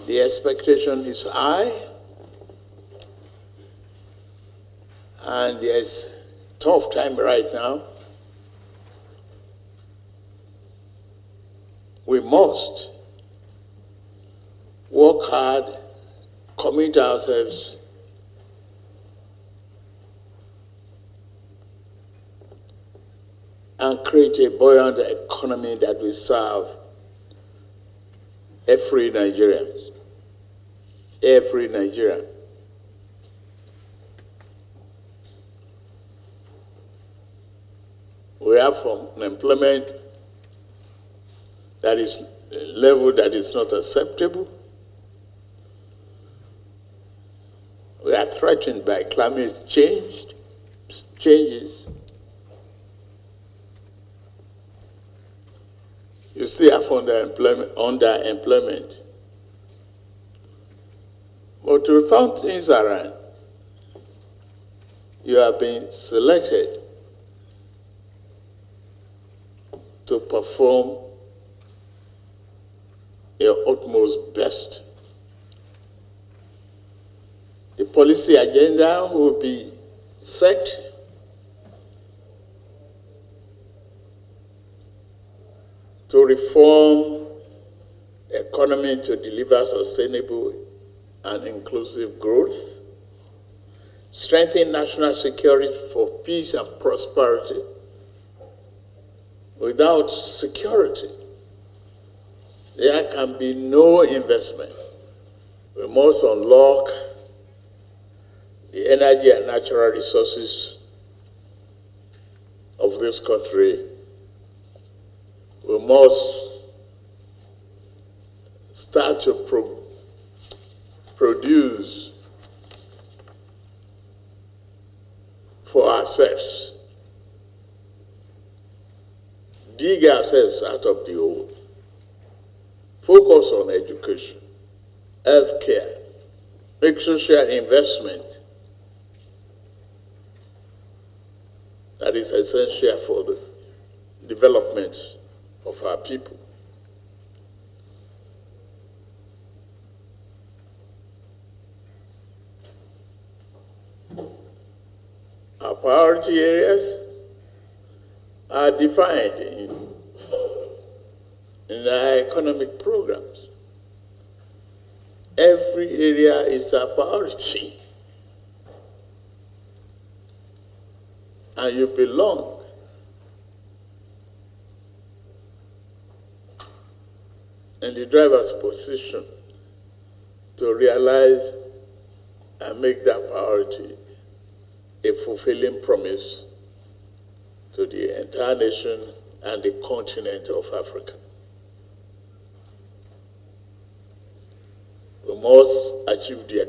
The expectation is high, and there's a tough time right now. We must work hard, commit ourselves and create a buoyant economy that will serve every Nigerian. Every Nigerian. We have unemployment that is a level that is not acceptable. We are threatened by climate changes. You still have underemployment. But to turn things around, you have been selected to perform your utmost best. The policy agenda will be set to reform the economy to deliver sustainable and inclusive growth, strengthen national security for peace and prosperity. Without security, there can be no investment. We must unlock the energy and natural resources of this country. We must start to produce for ourselves, dig ourselves out of the hole, focus on education, healthcare, make social investment that is essential for the development of our people. Our priority areas are defined in our economic programs. Every area is a priority, and you belong in the driver's position to realize and make that priority a fulfilling promise to the entire nation and the continent of Africa. We must achieve the